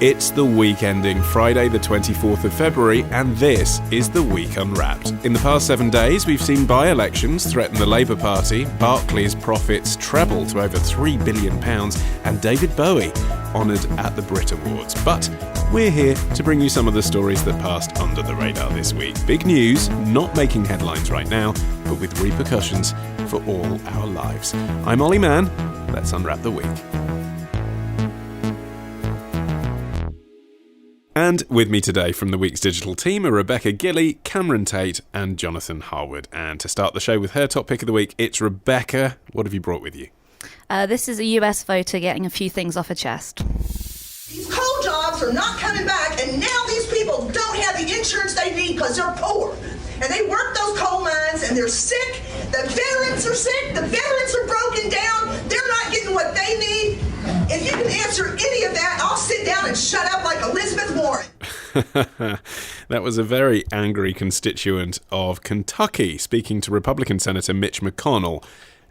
It's the week ending Friday the 24th of February, and this is The Week Unwrapped. In the past 7 days, we've seen by-elections threaten the Labour Party, Barclays' profits treble to over £3 billion, and David Bowie honoured at the Brit Awards. But we're here to bring you some of the stories that passed under the radar this week. Big news, not making headlines right now, but with repercussions for all our lives. I'm Olly Mann. Let's unwrap the week. And with me today from the week's digital team are Rebecca Gillie, Cameron Tait and Jonathan Harwood. And to start the show with her top pick of the week, it's Rebecca. What have you brought with you? This is a US voter getting a few things off her chest. These coal jobs are not coming back, and now these people don't have the insurance they need because they're poor. And they work those coal mines, and they're sick. The veterans are sick. The veterans are broken down. They're not getting what they need. If you can answer any of that, I'll sit down and shut up like Elizabeth Warren. That was a very angry constituent of Kentucky speaking to Republican Senator Mitch McConnell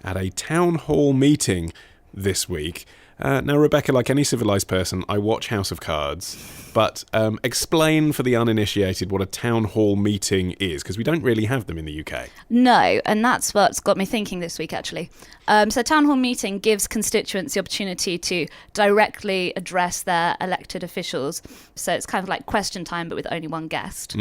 at a town hall meeting this week. Now, Rebecca, like any civilised person, I watch House of Cards, but explain for the uninitiated what a town hall meeting is, because we don't really have them in the UK. No, and that's what's got me thinking this week, actually. So a town hall meeting gives constituents the opportunity to directly address their elected officials. So it's kind of like question time, but with only one guest.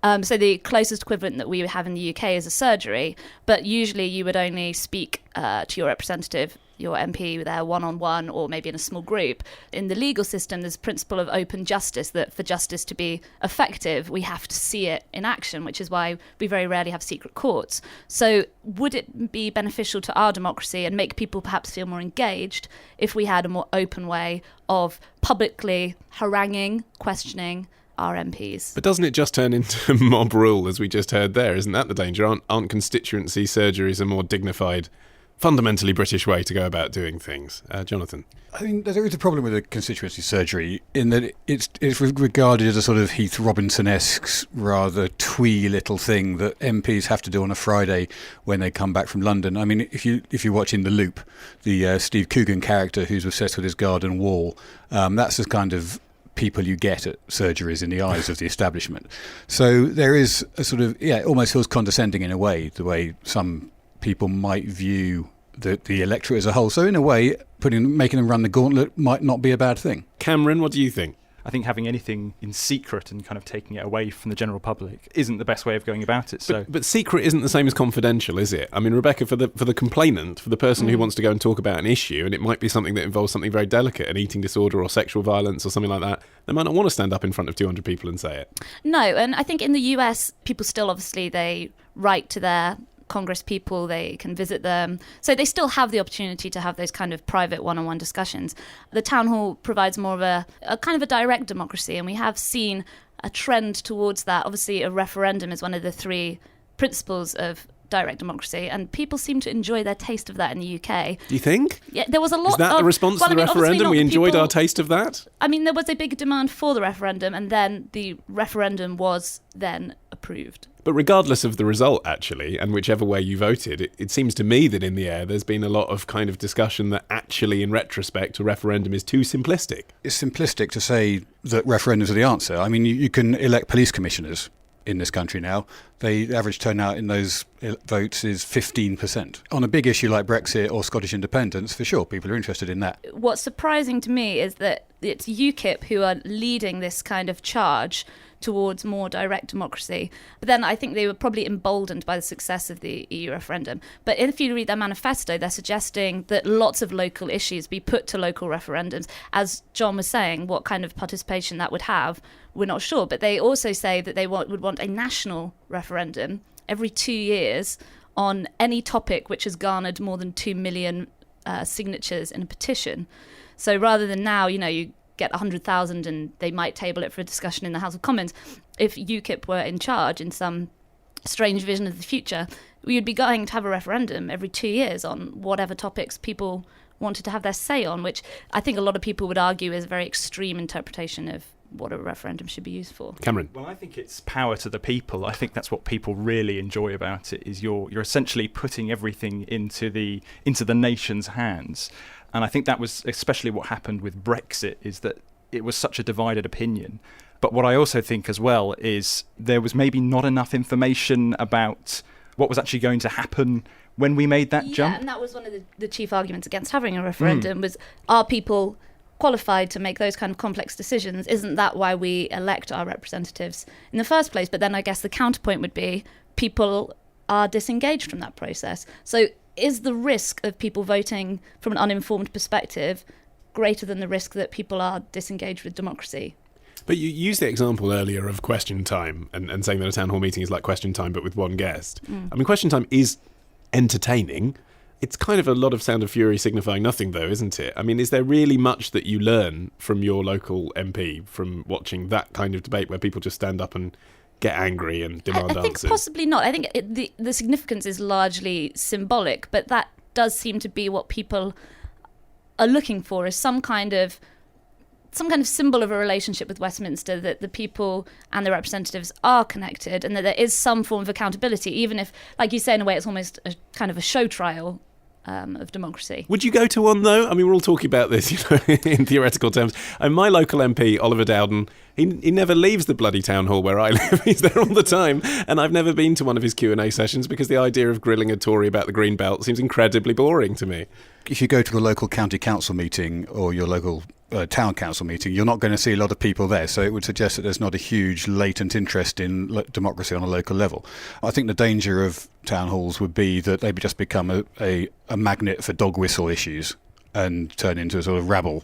So the closest equivalent that we have in the UK is a surgery, but usually you would only speak to your representative, your MP, there one-on-one or maybe in a small group. In the legal system, there's a principle of open justice, that for justice to be effective, we have to see it in action, which is why we very rarely have secret courts. So would it be beneficial to our democracy and make people perhaps feel more engaged if we had a more open way of publicly haranguing, questioning our MPs? But doesn't it just turn into mob rule, as we just heard there? Isn't that the danger? Aren't constituency surgeries a more dignified, fundamentally British way to go about doing things? Jonathan? I mean, there is a problem with a constituency surgery in that it's regarded as a sort of Heath Robinson-esque, rather twee little thing that MPs have to do on a Friday when they come back from London. I mean, if you're watching The Loop, the Steve Coogan character who's obsessed with his garden wall, that's the kind of people you get at surgeries in the eyes of the establishment. So there is a sort of, it almost feels condescending in a way, the way some people might view the electorate as a whole. So in a way, making them run the gauntlet might not be a bad thing. Cameron, what do you think? I think having anything in secret and kind of taking it away from the general public isn't the best way of going about it. So, but secret isn't the same as confidential, is it? I mean, Rebecca, for the complainant, for the person who wants to go and talk about an issue, and it might be something that involves something very delicate, an eating disorder or sexual violence or something like that, they might not want to stand up in front of 200 people and say it. No, and I think in the US, people still obviously, they write to their Congress people, they can visit them. So they still have the opportunity to have those kind of private one-on-one discussions. The town hall provides more of a kind of a direct democracy, and we have seen a trend towards that. Obviously, a referendum is one of the three principles of direct democracy, and people seem to enjoy their taste of that in the UK. Do you think? Yeah, there was a lot. Is that the response to the referendum? We enjoyed our taste of that? I mean, there was a big demand for the referendum, and then the referendum was then approved. But regardless of the result, actually, and whichever way you voted, it seems to me that in the air there's been a lot of kind of discussion that actually, in retrospect, a referendum is too simplistic. It's simplistic to say that referendums are the answer. I mean, you can elect police commissioners in this country now. The average turnout in those votes is 15%. On a big issue like Brexit or Scottish independence, for sure, people are interested in that. What's surprising to me is that it's UKIP who are leading this kind of charge towards more direct democracy. But then I think they were probably emboldened by the success of the EU referendum. But if you read their manifesto, they're suggesting that lots of local issues be put to local referendums. As John was saying, what kind of participation that would have, we're not sure. But they also say that they would want a national referendum every 2 years on any topic which has garnered more than 2 million signatures in a petition. So rather than now, you get 100,000 and they might table it for a discussion in the House of Commons, if UKIP were in charge in some strange vision of the future, we would be going to have a referendum every 2 years on whatever topics people wanted to have their say on, which I think a lot of people would argue is a very extreme interpretation of what a referendum should be used for. Cameron? Well, I think it's power to the people. I think that's what people really enjoy about it, is you're essentially putting everything into the nation's hands. And I think that was especially what happened with Brexit, is that it was such a divided opinion. But what I also think as well is there was maybe not enough information about what was actually going to happen when we made that jump. Yeah, and that was one of the chief arguments against having a referendum was, are people qualified to make those kind of complex decisions? Isn't that why we elect our representatives in the first place? But then I guess the counterpoint would be people are disengaged from that process. So is the risk of people voting from an uninformed perspective greater than the risk that people are disengaged with democracy? But you used the example earlier of question time and saying that a town hall meeting is like question time but with one guest. I mean, question time is entertaining. It's kind of a lot of Sound of Fury signifying nothing, though, isn't it? I mean, is there really much that you learn from your local MP from watching that kind of debate where people just stand up and get angry and demand I think answers? possibly not. I think the significance is largely symbolic, but that does seem to be what people are looking for, is some kind of symbol of a relationship with Westminster, that the people and the representatives are connected and that there is some form of accountability, even if, like you say, in a way, it's almost a kind of a show trial of democracy. Would you go to one, though? I mean, we're all talking about this, in theoretical terms. And my local MP, Oliver Dowden, he never leaves the bloody town hall where I live. He's there all the time. And I've never been to one of his Q&A sessions because the idea of grilling a Tory about the Green Belt seems incredibly boring to me. If you go to the local county council meeting or your local town council meeting, you're not going to see a lot of people there. So it would suggest that there's not a huge latent interest in democracy on a local level. I think the danger of town halls would be that they just become a magnet for dog whistle issues and turn into a sort of rabble.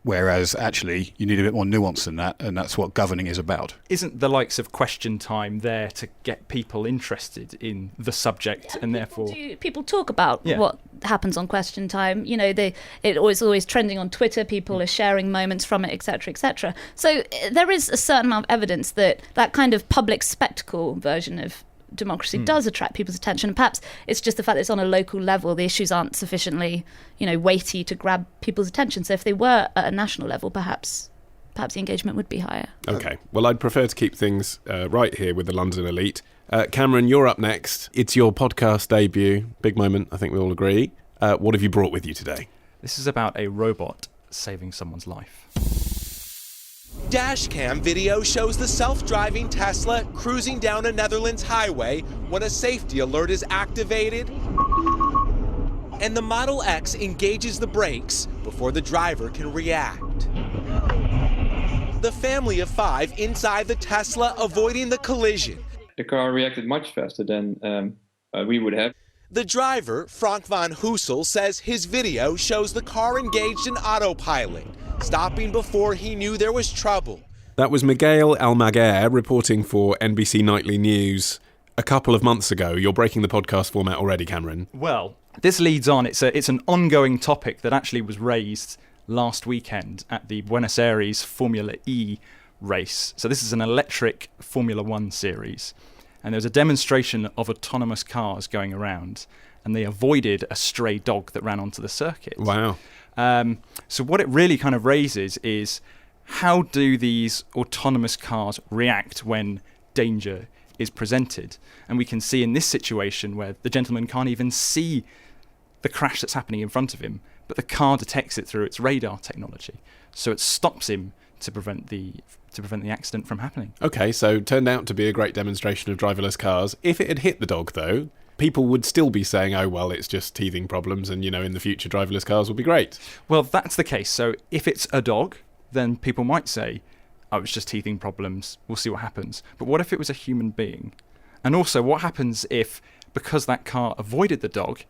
Whereas actually you need a bit more nuance than that, and that's what governing is about. Isn't the likes of question time there to get people interested in the subject, and therefore people talk about what happens on question time? It was always trending on Twitter. People are sharing moments from it, etc., etc. So there is a certain amount of evidence that kind of public spectacle version of democracy does attract people's attention, and perhaps it's just the fact that it's on a local level. The issues aren't sufficiently, weighty to grab people's attention. So if they were at a national level, perhaps the engagement would be higher. Okay, well, I'd prefer to keep things right here with the London elite. Cameron, you're up next. It's your podcast debut. Big moment, I think we all agree. What have you brought with you today? This is about a robot saving someone's life. Dashcam video shows the self-driving Tesla cruising down a Netherlands highway when a safety alert is activated, and the Model X engages the brakes before the driver can react. The family of 5 inside the Tesla avoiding the collision. The car reacted much faster than we would have. The driver, Frank van Hussel, says his video shows the car engaged in autopilot, stopping before he knew there was trouble. That was Miguel Almaguer reporting for NBC Nightly News a couple of months ago. You're breaking the podcast format already, Cameron. Well, this leads on. It's an ongoing topic that actually was raised last weekend at the Buenos Aires Formula E race. So this is an electric Formula One series. And there was a demonstration of autonomous cars going around, and they avoided a stray dog that ran onto the circuit. Wow. So what it really kind of raises is, how do these autonomous cars react when danger is presented? And we can see in this situation where the gentleman can't even see the crash that's happening in front of him, but the car detects it through its radar technology. So it stops him to prevent the accident from happening. Okay, so turned out to be a great demonstration of driverless cars. If it had hit the dog, though, people would still be saying, oh, well, it's just teething problems and, in the future driverless cars will be great. Well, that's the case. So if it's a dog, then people might say, oh, it's just teething problems, we'll see what happens. But what if it was a human being? And also, what happens if, because that car avoided the dog,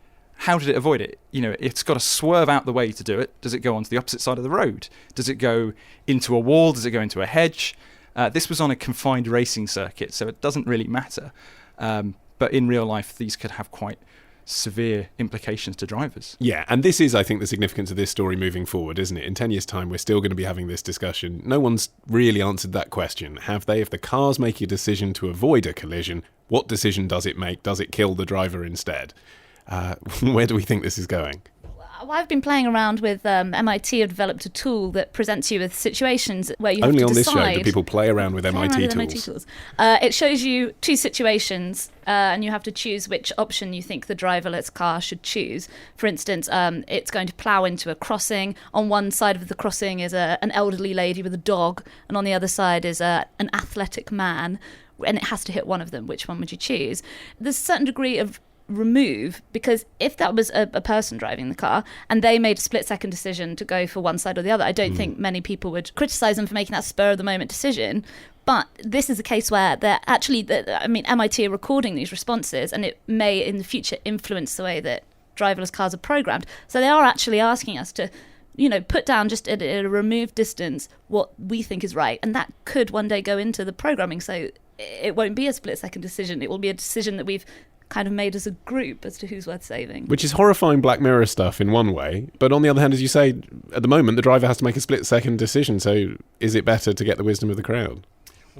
how did it avoid it? It's got to swerve out the way to do it. Does it go onto the opposite side of the road? Does it go into a wall? Does it go into a hedge? This was on a confined racing circuit, so it doesn't really matter. But in real life, these could have quite severe implications to drivers. Yeah, and this is, I think, the significance of this story moving forward, isn't it? In 10 years' time, we're still going to be having this discussion. No one's really answered that question, have they? If the car's making a decision to avoid a collision, what decision does it make? Does it kill the driver instead? Where do we think this is going? Well, I've been playing around with MIT have developed a tool that presents you with situations where you Only have to on this decide. show do people play around with MIT tools. It shows you two situations, and you have to choose which option you think the driverless car should choose. For instance, it's going to plough into a crossing. On one side of the crossing is an elderly lady with a dog, and on the other side is an athletic man, and it has to hit one of them. Which one would you choose? There's a certain degree of remove, because if that was a person driving the car and they made a split-second decision to go for one side or the other, I don't think many people would criticise them for making that spur-of-the-moment decision. But this is a case where they're actually, MIT are recording these responses, and it may in the future influence the way that driverless cars are programmed. So they are actually asking us to, put down just at a removed distance what we think is right, and that could one day go into the programming. So it won't be a split-second decision. It will be a decision that we've kind of made as a group as to who's worth saving. Which is horrifying Black Mirror stuff in one way, but on the other hand, as you say, at the moment the driver has to make a split-second decision, so is it better to get the wisdom of the crowd?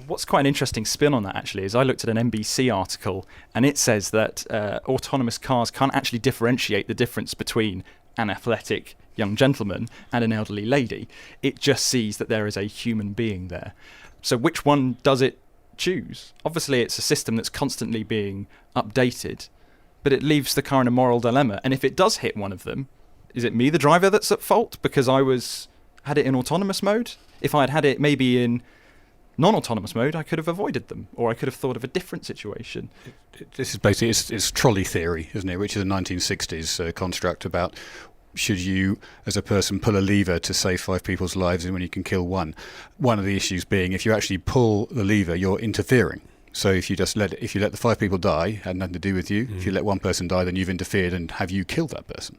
What's quite an interesting spin on that, actually, is I looked at an NBC article, and it says that autonomous cars can't actually differentiate the difference between an athletic young gentleman and an elderly lady. It just sees that there is a human being there. So which one does it choose? Obviously, it's a system that's constantly being updated, but it leaves the car in a moral dilemma. And if it does hit one of them, is it me, the driver, that's at fault because I had it in autonomous mode? If I had it maybe in non-autonomous mode, I could have avoided them, or I could have thought of a different situation. This is basically it's trolley theory, isn't it? Which is a 1960s construct about should you, as a person, pull a lever to save 5 people's lives and when you can kill one. One of the issues being if you actually pull the lever, you're interfering. So if you let the 5 people die, had nothing to do with you. If you let one person die, then you've interfered, and have you killed that person?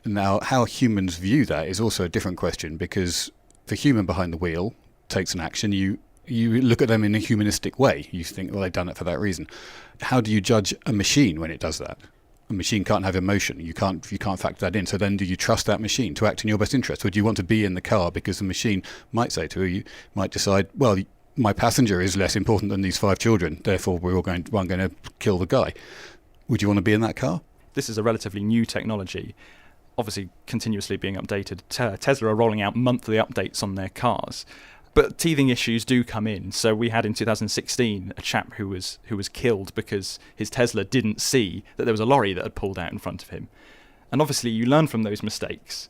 Now, how humans view that is also a different question, because the human behind the wheel takes an action. You look at them in a humanistic way. You think, well, they've done it for that reason. How do you judge a machine when it does that? A machine can't have emotion. You can't factor that in. So then do you trust that machine to act in your best interest? Or do you want to be in the car because the machine might say to you, might decide, well, my passenger is less important than these 5 children, therefore I'm going to kill the guy. Would you want to be in that car? This is a relatively new technology, obviously continuously being updated. Tesla are rolling out monthly updates on their cars. But teething issues do come in. So we had in 2016 a chap who was killed because his Tesla didn't see that there was a lorry that had pulled out in front of him. And obviously you learn from those mistakes.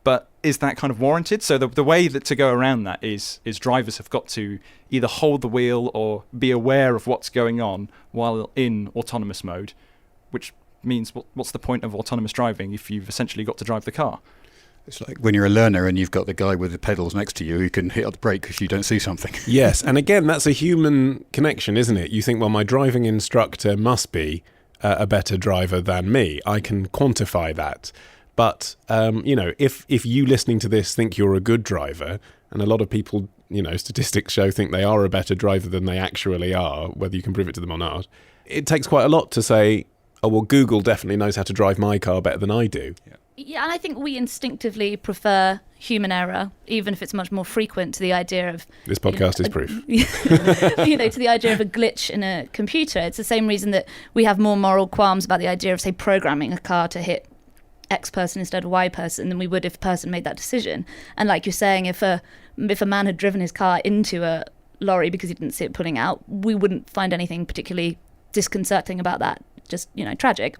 But is that kind of warranted? So the way that to go around that is drivers have got to either hold the wheel or be aware of what's going on while in autonomous mode, which means what's the point of autonomous driving if you've essentially got to drive the car? It's like when you're a learner and you've got the guy with the pedals next to you who can hit the brake if you don't see something. Yes, and again, that's a human connection, isn't it? You think, well, my driving instructor must be a better driver than me. I can quantify that. But, if you listening to this think you're a good driver, and a lot of people, statistics show think they are a better driver than they actually are, whether you can prove it to them or not, it takes quite a lot to say, oh, well, Google definitely knows how to drive my car better than I do. Yeah, and I think we instinctively prefer human error, even if it's much more frequent, to the idea of... This podcast is proof. To the idea of a glitch in a computer. It's the same reason that we have more moral qualms about the idea of, say, programming a car to hit X person instead of Y person than we would if a person made that decision. And like you're saying, if a man had driven his car into a lorry because he didn't see it pulling out, we wouldn't find anything particularly disconcerting about that. Just, tragic.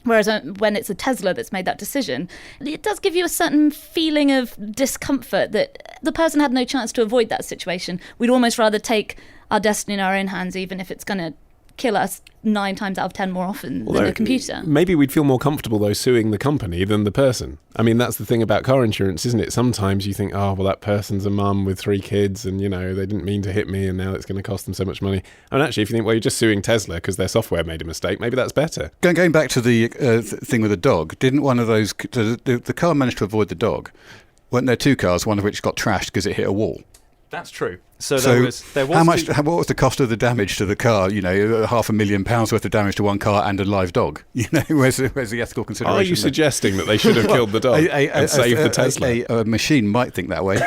Whereas when it's a Tesla that's made that decision, it does give you a certain feeling of discomfort that the person had no chance to avoid that situation. We'd almost rather take our destiny in our own hands, even if it's going to kill us 9 times out of 10 more often than a computer. Maybe we'd feel more comfortable, though, suing the company than the person. I mean, that's the thing about car insurance, isn't it? Sometimes you think, oh, well, that person's a mum with 3 kids and, they didn't mean to hit me and now it's going to cost them so much money. And actually, if you think, well, you're just suing Tesla because their software made a mistake, maybe that's better. Going back to the thing with the dog, didn't one of those... The car managed to avoid the dog. Weren't there 2 cars, one of which got trashed because it hit a wall? That's true. So there was what was the cost of the damage to the car? £500,000 worth of damage to one car and a live dog. Where's the ethical consideration? Are you suggesting that they should have killed the dog and saved the Tesla? A machine might think that way.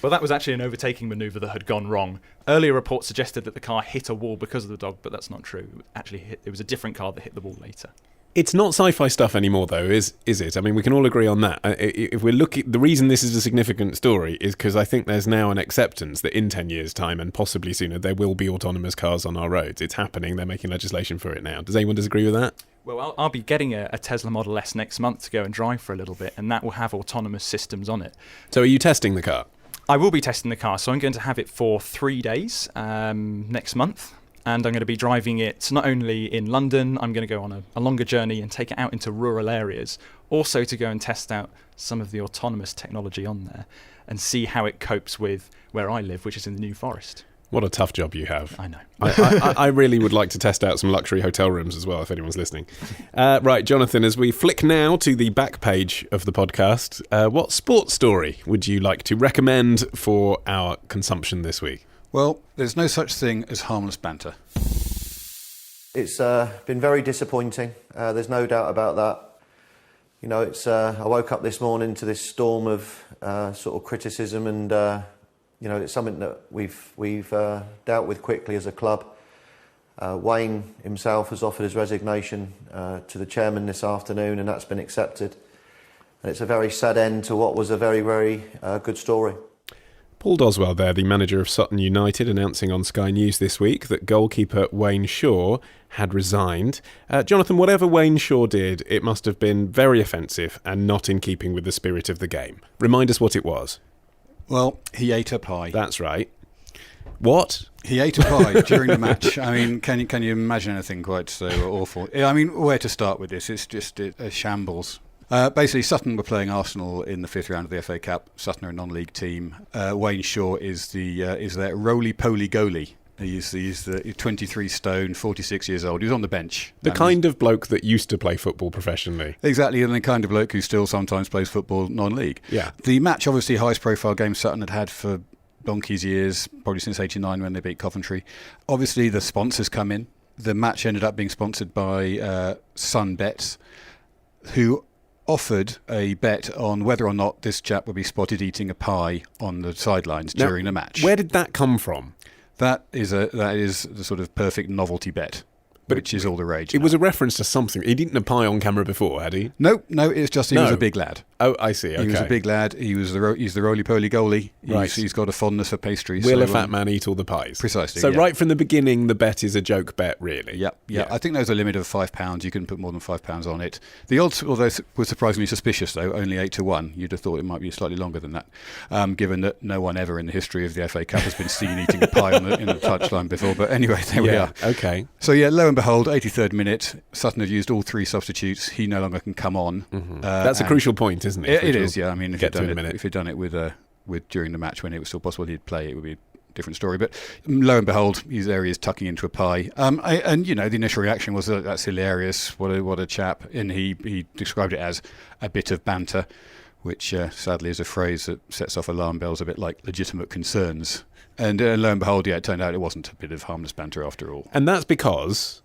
Well, that was actually an overtaking manoeuvre that had gone wrong. Earlier reports suggested that the car hit a wall because of the dog, but that's not true. Actually, it was a different car that hit the wall later. It's not sci-fi stuff anymore, though, is it? I mean, we can all agree on that. If we're looking, the reason this is a significant story is because I think there's now an acceptance that in 10 years' time, and possibly sooner, there will be autonomous cars on our roads. It's happening. They're making legislation for it now. Does anyone disagree with that? Well, I'll be getting a Tesla Model S next month to go and drive for a little bit, and that will have autonomous systems on it. So are you testing the car? I will be testing the car, so I'm going to have it for 3 days next month. And I'm going to be driving it not only in London, I'm going to go on a longer journey and take it out into rural areas, also to go and test out some of the autonomous technology on there and see how it copes with where I live, which is in the New Forest. What a tough job you have. I know. I really would like to test out some luxury hotel rooms as well, if anyone's listening. Right, Jonathan, as we flick now to the back page of the podcast, what sports story would you like to recommend for our consumption this week? Well, there's no such thing as harmless banter. It's been very disappointing. There's no doubt about that. You know, I woke up this morning to this storm of sort of criticism, and you know, it's something that we've dealt with quickly as a club. Wayne himself has offered his resignation to the chairman this afternoon, and that's been accepted. And it's a very sad end to what was a very, very good story. Paul Doswell there, the manager of Sutton United, announcing on Sky News this week that goalkeeper Wayne Shaw had resigned. Jonathan, whatever Wayne Shaw did, it must have been very offensive and not in keeping with the spirit of the game. Remind us what it was. Well, he ate a pie. That's right. What? He ate a pie during the match. I mean, can you imagine anything quite so awful? I mean, where to start with this? It's just a shambles. Basically, Sutton were playing Arsenal in the fifth round of the FA Cup. Sutton are a non-league team. Wayne Shaw is their roly-poly goalie. He's the 23 stone, 46 years old. He was on the bench. The kind of bloke that used to play football professionally. Exactly, and the kind of bloke who still sometimes plays football non-league. Yeah. The match, obviously, highest profile game Sutton had for donkey's years, probably since '89 when they beat Coventry. Obviously, the sponsors come in. The match ended up being sponsored by Sun Bets, who offered a bet on whether or not this chap would be spotted eating a pie on the sidelines during the match. Where did that come from? That is the sort of perfect novelty bet, which is all the rage. It now. was a reference to something. He'd eaten a pie on camera before, had he? No, it's just he was a big lad. Oh, I see. Okay. He was a big lad. He's the roly-poly goalie. He's got a fondness for pastries. Will a fat man eat all the pies? Precisely. So yeah. Right from the beginning, the bet is a joke bet, really. Yeah. I think there's a limit of £5. You couldn't put more than £5 on it. The odds, although were surprisingly suspicious, though, only 8-1. You'd have thought it might be slightly longer than that, given that no one ever in the history of the FA Cup has been seen eating a pie in the touchline before. But anyway, there we are. Okay. So yeah, lo and behold, 83rd minute, Sutton have used all three substitutes. He no longer can come on. Mm-hmm. That's a crucial point, isn't it? It is, yeah. I mean, if you'd done it with during the match when it was still possible he'd play, it would be a different story. But lo and behold, there he is tucking into a pie. And you know, the initial reaction was that's hilarious. What a chap! And he described it as a bit of banter, which sadly is a phrase that sets off alarm bells, a bit like legitimate concerns. And lo and behold, yeah, it turned out it wasn't a bit of harmless banter after all. And that's because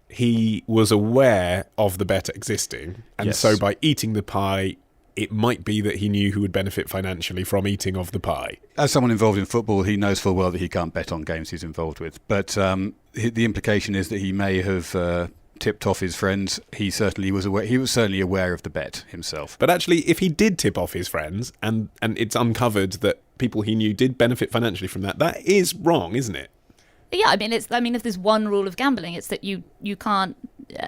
he was aware of the bet existing, and so by eating the pie, it might be that he knew who would benefit financially from eating of the pie. As someone involved in football, he knows full well that he can't bet on games he's involved with. But the implication is that he may have tipped off his friends. He certainly was aware. He was certainly aware of the bet himself. But actually, if he did tip off his friends, and it's uncovered that people he knew did benefit financially from that, that is wrong, isn't it? Yeah, I mean, if there's one rule of gambling, it's that you can't,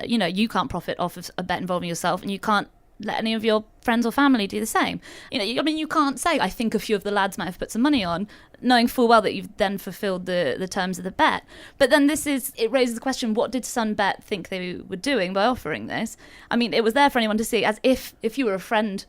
you can't profit off of a bet involving yourself, and you can't let any of your friends or family do the same. You can't say, I think a few of the lads might have put some money on, knowing full well that you've then fulfilled the terms of the bet. But then it raises the question, what did Sunbet think they were doing by offering this? I mean, it was there for anyone to see, as if you were a friend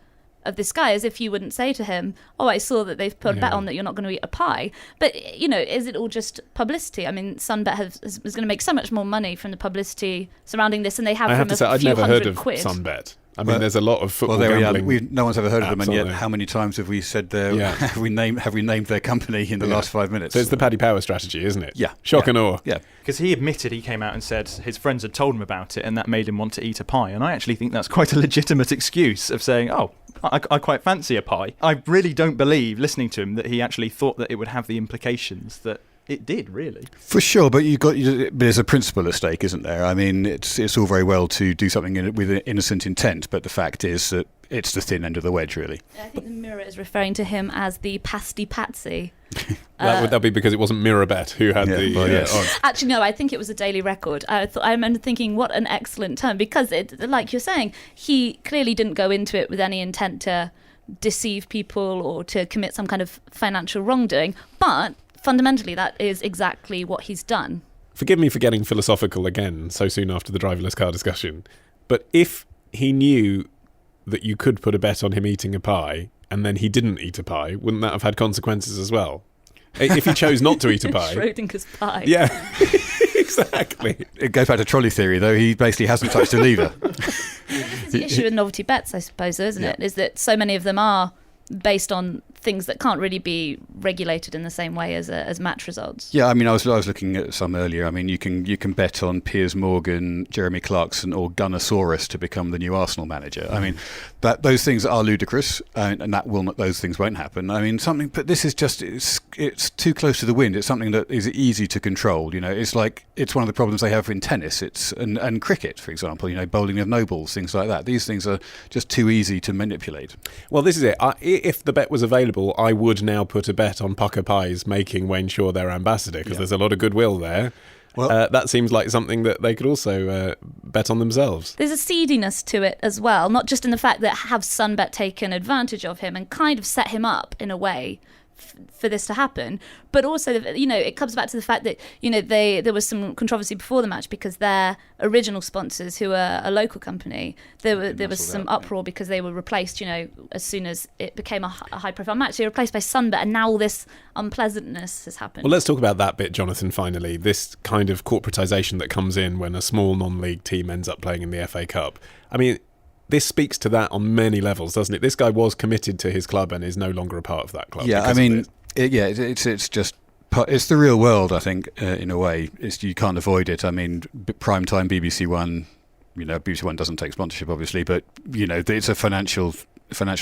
of this guy, as if you wouldn't say to him, oh, I saw that they've put a bet on that you're not going to eat a pie. But, is it all just publicity? I mean, Sunbet is going to make so much more money from the publicity surrounding this than they have I from have to say, I'd never heard of Sunbet. I mean, there's a lot of football gambling. No one's ever heard of them, and yet Absolutely. how many times have we said have we named their company in the last 5 minutes? So it's the Paddy Power strategy, isn't it? Yeah. Shock and awe. Yeah. Because he admitted he came out and said his friends had told him about it and that made him want to eat a pie. And I actually think that's quite a legitimate excuse of saying, oh, I quite fancy a pie. I really don't believe, listening to him, that he actually thought that it would have the implications that it did, really. For sure, but there's a principle at stake, isn't there? I mean, it's all very well to do something with an innocent intent, but the fact is that it's the thin end of the wedge, really. I think the Mirror is referring to him as the pasty patsy. That would be because it wasn't Mirrorbet who had odds. Actually, no, I think it was a Daily Record. I remember thinking, what an excellent term, because, like you're saying, he clearly didn't go into it with any intent to deceive people or to commit some kind of financial wrongdoing, but fundamentally that is exactly what he's done. Forgive me for getting philosophical again so soon after the driverless car discussion, but if he knew that you could put a bet on him eating a pie and then he didn't eat a pie, wouldn't that have had consequences as well? If he chose not to eat a pie. Schrodinger's pie. Yeah, exactly. It goes back to trolley theory, though. He basically hasn't touched a lever. This is the issue with novelty bets, I suppose, isn't it? Is that so many of them are based on things that can't really be regulated in the same way as match results. Yeah, I mean, I was looking at some earlier. I mean, you can bet on Piers Morgan, Jeremy Clarkson, or Gunnosaurus to become the new Arsenal manager. I mean, those things are ludicrous, and those things won't happen. I mean, but this is just it's too close to the wind. It's something that is easy to control. You know, it's one of the problems they have in tennis. And cricket, for example. You know, bowling of no balls, things like that. These things are just too easy to manipulate. Well, this is it. If the bet was available, I would now put a bet on Pucker Pies making Wayne Shaw their ambassador, because there's a lot of goodwill there. Well, that seems like something that they could also bet on themselves. There's a seediness to it as well, not just in the fact that have Sunbet taken advantage of him and kind of set him up in a way for this to happen, but also, you know, it comes back to the fact that, you know, there was some controversy before the match because their original sponsors, who are a local company, there was some uproar because they were replaced, you know, as soon as it became a high-profile match. They were replaced by Sunbet, and now all this unpleasantness has happened. Well, let's talk about that bit, Jonathan, finally. This kind of corporatisation that comes in when a small non-league team ends up playing in the FA Cup. I mean, this speaks to that on many levels, doesn't it? This guy was committed to his club and is no longer a part of that club. Yeah, I mean, it's just it's the real world. I think in a way, you can't avoid it. I mean, prime time BBC One. You know, BBC One doesn't take sponsorship, obviously, but you know, it's a financial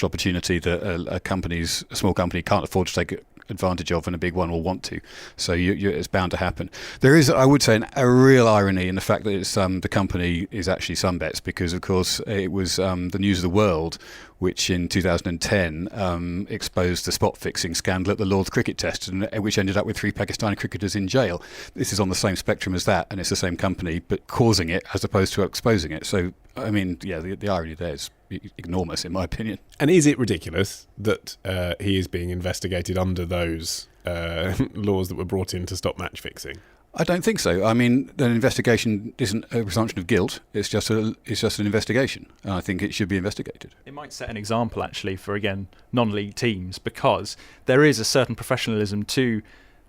opportunity that a small company can't afford to take advantage of, and a big one will want to. So it's bound to happen. There is, I would say, a real irony in the fact that it's the company is actually Sunbets, because of course it was the News of the World which in 2010 exposed the spot fixing scandal at the Lord's Cricket Test, and which ended up with 3 Pakistani cricketers in jail. This is on the same spectrum as that, and it's the same company but causing it as opposed to exposing it. So I mean, yeah, the irony there is enormous, in my opinion. And is it ridiculous that he is being investigated under those laws that were brought in to stop match fixing? I don't think so. I mean, an investigation isn't a presumption of guilt. It's just an investigation, and I think it should be investigated. It might set an example, actually, for, again, non-league teams, because there is a certain professionalism to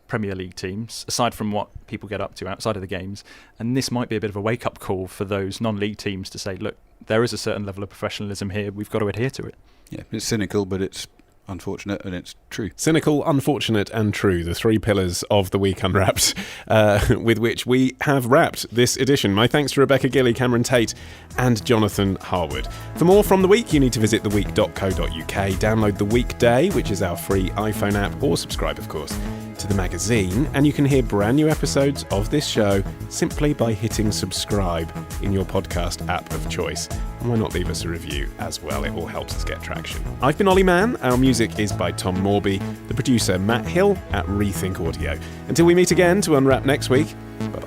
Premier League teams, aside from what people get up to outside of the games, and this might be a bit of a wake-up call for those non-league teams to say, look, there is a certain level of professionalism here, we've got to adhere to it. Yeah, it's cynical, but it's unfortunate and it's true. Cynical, unfortunate and true, the 3 pillars of the Week Unwrapped, with which we have wrapped this edition. My thanks to Rebecca Gillie, Cameron Tait and Jonathan Harwood. For more from The Week, you need to visit theweek.co.uk, download The Weekday, which is our free iPhone app, or subscribe, of course, to the magazine, and you can hear brand new episodes of this show simply by hitting subscribe in your podcast app of choice. And why not leave us a review as well? It all helps us get traction. I've been Olly Mann. Our music is by Tom Morby, the producer Matt Hill at Rethink Audio. Until we meet again to unwrap next week, bye.